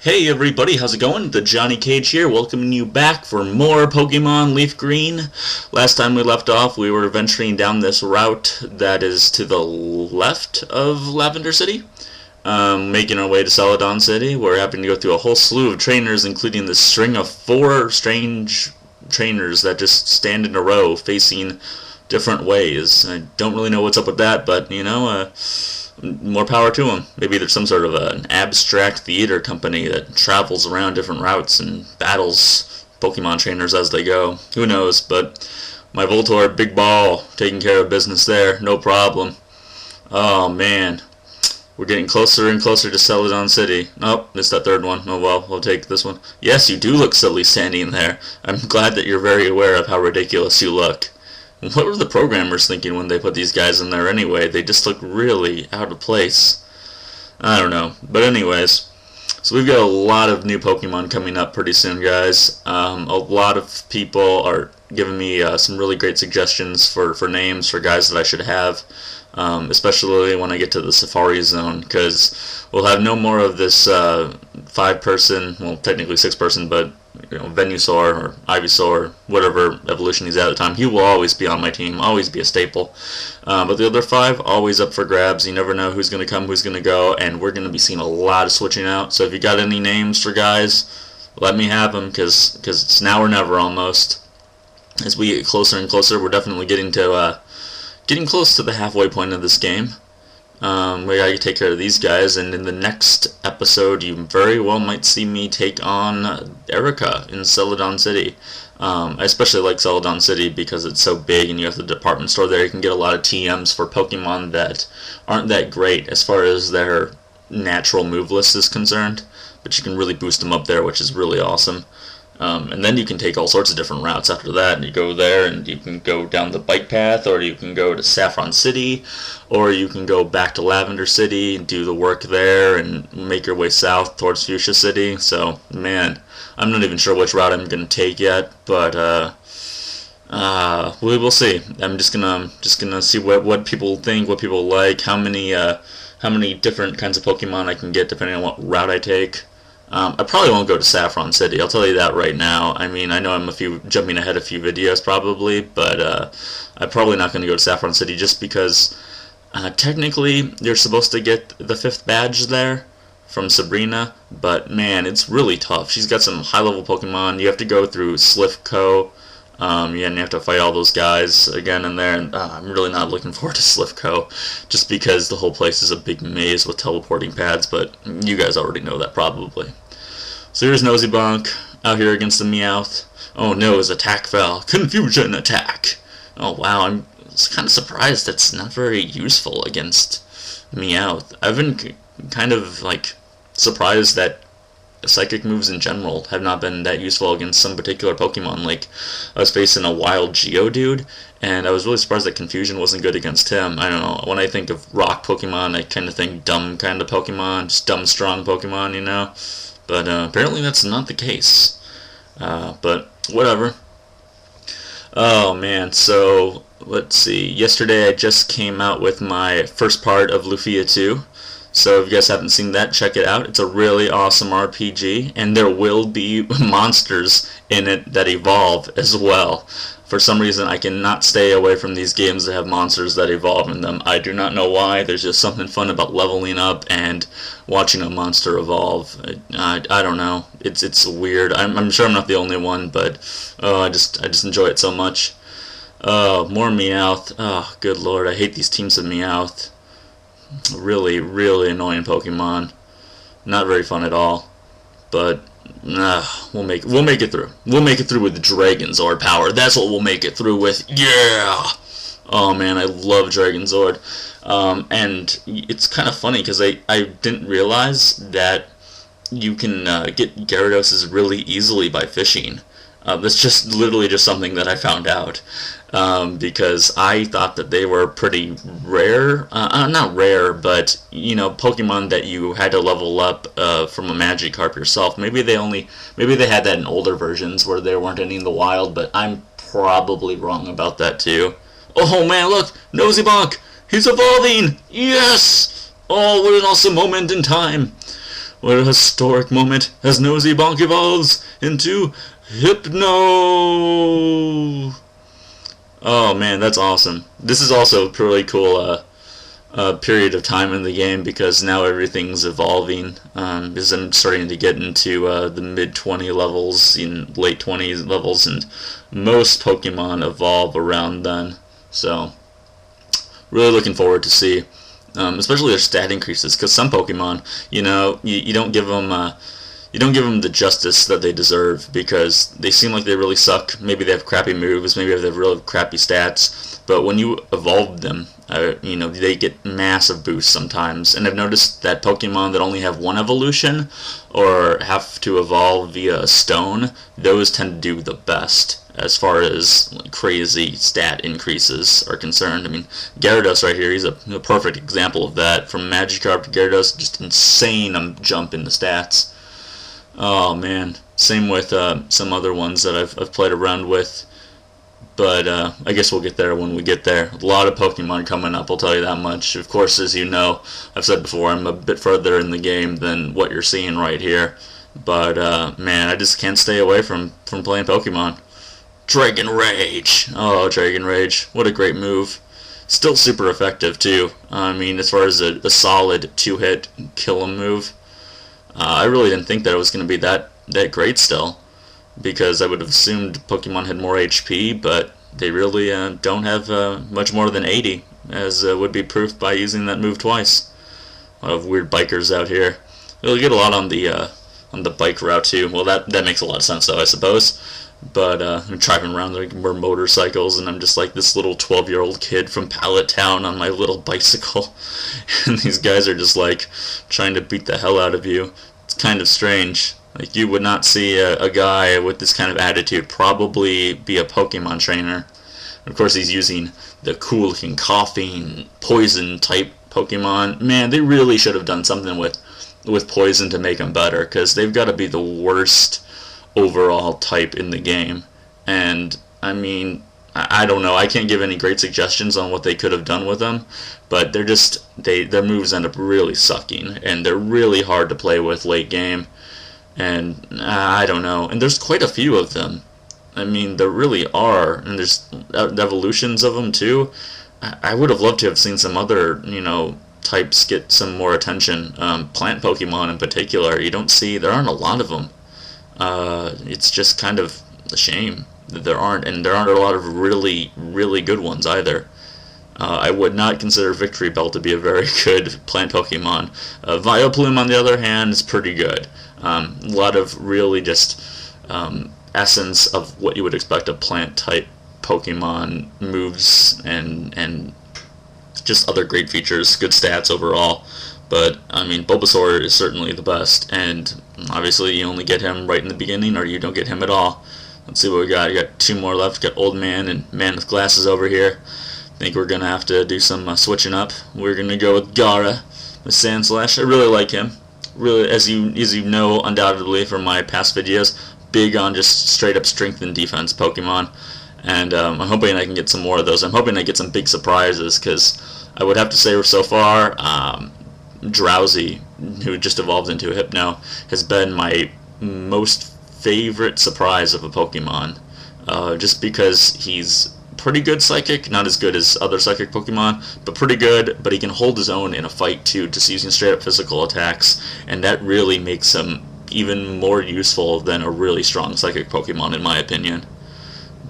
Hey everybody, how's it going? The Johnny Cage here, welcoming you back for more Pokemon Leaf Green. Last time we left off, we were venturing down this route that is to the left of Lavender City, making our way to Celadon City. We're having to go through a whole slew of trainers, including this string of 4 strange trainers that just stand in a row, facing different ways. I don't really know what's up with that, but, more power to them. Maybe there's some sort of an abstract theater company that travels around different routes and battles Pokemon trainers as they go. Who knows, but my Voltorb, big ball, taking care of business there, no problem. Oh man, we're getting closer and closer to Celadon City. Oh, it's that third one. Oh well, we'll take this one. Yes, you do look silly standing there. I'm glad that you're very aware of how ridiculous you look. What were the programmers thinking when they put these guys in there anyway? They just look really out of place. I don't know. But anyways, so we've got a lot of new Pokemon coming up pretty soon, guys. A lot of people are giving me some really great suggestions for names for guys that I should have, especially when I get to the Safari Zone, because we'll have no more of this 5-person, well, technically 6-person, but Venusaur or Ivysaur, whatever evolution he's at the time, he will always be on my team, always be a staple. But the other 5, always up for grabs. You never know who's going to come, who's going to go, and we're going to be seeing a lot of switching out. So if you got any names for guys, let me have them, because it's now or never almost. As we get closer and closer, we're definitely getting close to the halfway point of this game. We gotta take care of these guys, and in the next episode you very well might see me take on Erica in Celadon City. I especially like Celadon City because it's so big and you have the department store there. You can get a lot of TMs for Pokemon that aren't that great as far as their natural move list is concerned, but you can really boost them up there, which is really awesome. And then you can take all sorts of different routes after that, and you go there and you can go down the bike path, or you can go to Saffron City, or you can go back to Lavender City and do the work there and make your way south towards Fuchsia City. So man, I'm not even sure which route I'm going to take yet, but we will see. I'm just gonna see what people think, what people like, how many different kinds of Pokemon I can get depending on what route I take. I probably won't go to Saffron City, I'll tell you that right now. I mean, I know I'm jumping ahead a few videos probably, but I'm probably not going to go to Saffron City just because technically you're supposed to get the 5th badge there from Sabrina, but man, it's really tough. She's got some high-level Pokemon. You have to go through Slivco, and you have to fight all those guys again in there, and I'm really not looking forward to Slivco, just because the whole place is a big maze with teleporting pads, but you guys already know that probably. So here's Nosybonk, out here against the Meowth. Oh no, his attack fell. Confusion attack! Oh wow, I'm kind of surprised that's not very useful against Meowth. I've been kind of, surprised that psychic moves in general have not been that useful against some particular Pokemon. Like, I was facing a wild Geodude, and I was really surprised that Confusion wasn't good against him. I don't know, when I think of rock Pokemon, I kind of think dumb kind of Pokemon, just dumb strong Pokemon, But apparently that's not the case. But whatever. Oh man, so let's see. Yesterday I just came out with my first part of Lufia 2. So if you guys haven't seen that, check it out. It's a really awesome RPG, and there will be monsters in it that evolve as well. For some reason, I cannot stay away from these games that have monsters that evolve in them. I do not know why. There's just something fun about leveling up and watching a monster evolve. I don't know. It's weird. I'm sure I'm not the only one, but I just enjoy it so much. Oh, more Meowth. Oh, good lord. I hate these teams of Meowth. Really, really annoying Pokemon. Not very fun at all. But we'll make it through. We'll make it through with Dragon Zord power. That's what we'll make it through with. Yeah. Oh man, I love Dragon Zord. And it's kind of funny because I didn't realize that you can get Gyarados really easily by fishing. That's just literally just something that I found out. Because I thought that they were pretty rare, not rare, but, Pokemon that you had to level up from a Magikarp yourself. Maybe they had that in older versions where there weren't any in the wild, but I'm probably wrong about that too. Oh man, look! Nosybonk! He's evolving! Yes! Oh, what an awesome moment in time! What a historic moment as Nosy Bonk evolves into Hypno! Oh man, that's awesome. This is also a pretty cool period of time in the game because now everything's evolving. Because I'm starting to get into the mid-20 levels, in late 20 levels, and most Pokemon evolve around then. So, really looking forward to see, especially their stat increases. Because some Pokemon, you know, you don't give them the justice that they deserve because they seem like they really suck. Maybe they have crappy moves, maybe they have really crappy stats, but when you evolve them, you know, they get massive boosts sometimes. And I've noticed that Pokemon that only have one evolution or have to evolve via a stone, those tend to do the best as far as crazy stat increases are concerned. I mean, Gyarados right here, he's a perfect example of that. From Magikarp to Gyarados, just insane jump in the stats. Oh man, same with some other ones that I've played around with, but I guess we'll get there when we get there. A lot of Pokemon coming up, I'll tell you that much. Of course, as you know, I've said before, I'm a bit further in the game than what you're seeing right here, but man, I just can't stay away from playing Pokemon. Dragon Rage! Oh, Dragon Rage, what a great move. Still super effective too. I mean, as far as a solid 2-hit kill 'em move. I really didn't think that it was going to be that great still, because I would have assumed Pokemon had more HP, but they really don't have much more than 80, as would be proved by using that move twice. A lot of weird bikers out here. You'll get a lot on the bike route too. Well, that makes a lot of sense though, I suppose. But I'm driving around like more motorcycles, and I'm just like this little 12-year-old kid from Pallet Town on my little bicycle, and these guys are just like trying to beat the hell out of you. It's kind of strange. Like, you would not see a guy with this kind of attitude probably be a Pokemon trainer. And of course, he's using the cool-looking coughing poison type Pokemon. Man, they really should have done something with poison to make them better, because they've got to be the worst overall type in the game. And I mean, I don't know, I can't give any great suggestions on what they could have done with them, but they're just their moves end up really sucking, and they're really hard to play with late game. And I don't know, and there's quite a few of them. I mean, there really are, and there's evolutions of them too. I would have loved to have seen some other, you know, types get some more attention. Plant Pokemon in particular, there aren't a lot of them. It's just kind of a shame that there aren't, and there aren't a lot of really, really good ones either. I would not consider Victory Bell to be a very good plant Pokemon. Vileplume, on the other hand, is pretty good. A lot of really just essence of what you would expect a plant-type Pokemon moves, and just other great features, good stats overall. But, I mean, Bulbasaur is certainly the best, and obviously you only get him right in the beginning, or you don't get him at all. Let's see what we got. We got two more left. We got Old Man and Man with Glasses over here. I think we're going to have to do some switching up. We're going to go with Gara, with Sandslash. I really like him. Really, as you know undoubtedly from my past videos, big on just straight-up strength and defense Pokemon. And I'm hoping I can get some more of those. I'm hoping I get some big surprises, because I would have to say so far, Drowsy, who just evolved into a Hypno, has been my most favorite surprise of a Pokemon. Just because he's pretty good Psychic, not as good as other Psychic Pokemon, but pretty good, but he can hold his own in a fight too, just using straight up physical attacks, and that really makes him even more useful than a really strong Psychic Pokemon in my opinion.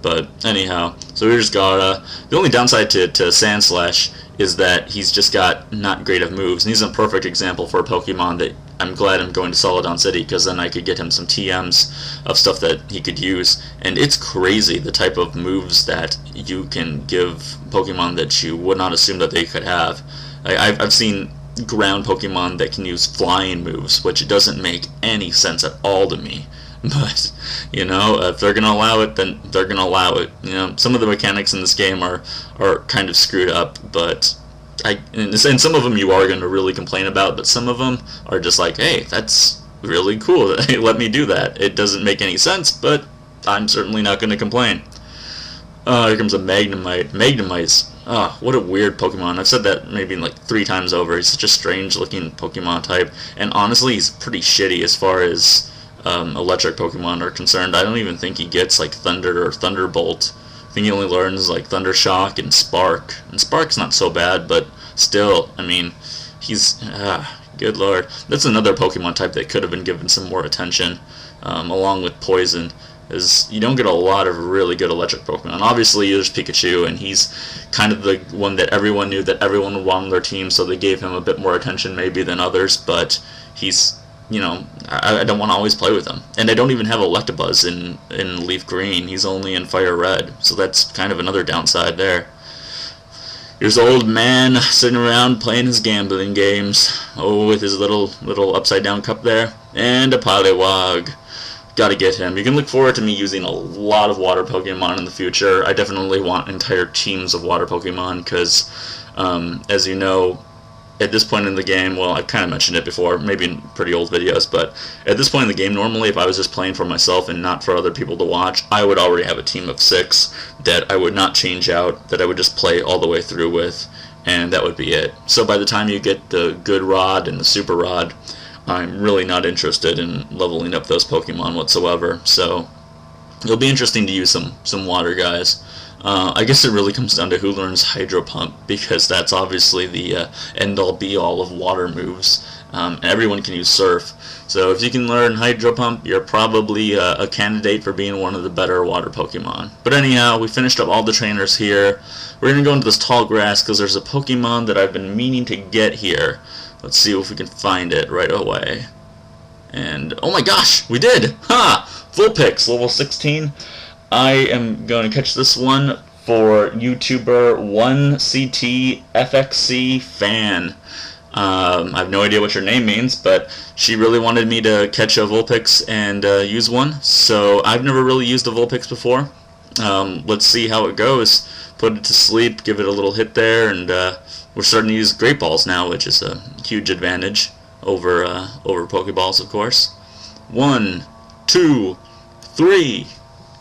But anyhow, so here's Gara. The only downside to Sandslash is that he's just got not great of moves, and he's a perfect example for a Pokemon that I'm glad I'm going to Celadon City, because then I could get him some TMs of stuff that he could use. And it's crazy the type of moves that you can give Pokemon that you would not assume that they could have. I've seen ground Pokemon that can use flying moves, which doesn't make any sense at all to me. But, you know, if they're going to allow it, then they're going to allow it. You know, some of the mechanics in this game are kind of screwed up, but and some of them you are going to really complain about, but some of them are just like, hey, that's really cool. Let me do that. It doesn't make any sense, but I'm certainly not going to complain. Here comes a Magnemite. Magnemite's Oh, what a weird Pokemon. I've said that maybe like 3 times over. He's such a strange looking Pokemon type. And honestly, he's pretty shitty as far as electric Pokemon are concerned. I don't even think he gets like Thunder or Thunderbolt. I think he only learns like Thunder Shock and Spark. And Spark's not so bad, but still, I mean, he's... good lord. That's another Pokemon type that could have been given some more attention, along with Poison. Is you don't get a lot of really good electric Pokemon. Obviously, there's Pikachu, and he's kind of the one that everyone knew that everyone would want on their team, so they gave him a bit more attention maybe than others, but he's, you know, I don't want to always play with him. And I don't even have Electabuzz in Leaf Green. He's only in Fire Red, so that's kind of another downside there. Here's old man sitting around playing his gambling games. Oh, with his little upside down cup there. And a Poliwag. Gotta get him. You can look forward to me using a lot of water Pokemon in the future. I definitely want entire teams of water Pokemon because, as you know, at this point in the game, well, I've kind of mentioned it before, maybe in pretty old videos, but at this point in the game, normally if I was just playing for myself and not for other people to watch, I would already have a team of 6 that I would not change out, that I would just play all the way through with, and that would be it. So by the time you get the Good Rod and the Super Rod, I'm really not interested in leveling up those Pokemon whatsoever, so it'll be interesting to use some water guys. I guess it really comes down to who learns Hydro Pump, because that's obviously the end-all be-all of water moves, and everyone can use Surf. So if you can learn Hydro Pump, you're probably a candidate for being one of the better water Pokemon. But anyhow, we finished up all the trainers here. We're going to go into this tall grass because there's a Pokemon that I've been meaning to get here. Let's see if we can find it right away. And, oh my gosh, we did! Ha! Vulpix, level 16. I am going to catch this one for YouTuber 1CTFXC fan. I have no idea what your name means, but she really wanted me to catch a Vulpix and use one. So I've never really used a Vulpix before. Let's see how it goes. Put it to sleep, give it a little hit there, and we're starting to use Great Balls now, which is a huge advantage over Pokeballs, of course. 1, 2, 3.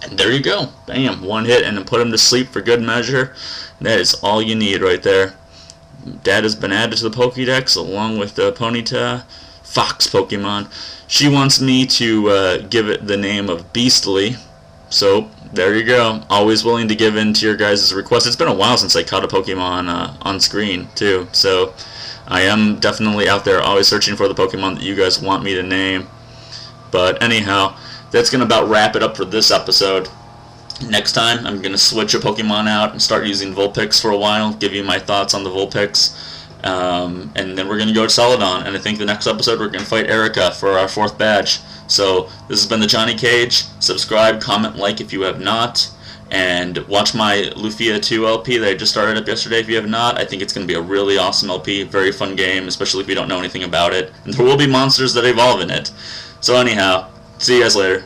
And there you go. Bam, one hit and then put him to sleep for good measure. That is all you need right there. Dad has been added to the Pokédex along with Ponyta, Fox Pokemon. She wants me to give it the name of Beastly. So, there you go. Always willing to give in to your guys' requests. It's been a while since I caught a Pokemon on screen, too. So, I am definitely out there always searching for the Pokemon that you guys want me to name. But anyhow, that's going to about wrap it up for this episode. Next time, I'm going to switch a Pokemon out and start using Vulpix for a while, give you my thoughts on the Vulpix, and then we're going to go to Celadon, and I think the next episode we're going to fight Erica for our 4th badge. So, this has been the Johnny Cage. Subscribe, comment, like if you have not, and watch my Lufia 2 LP that I just started up yesterday if you have not. I think it's going to be a really awesome LP, very fun game, especially if you don't know anything about it, and there will be monsters that evolve in it. So anyhow, see you guys later.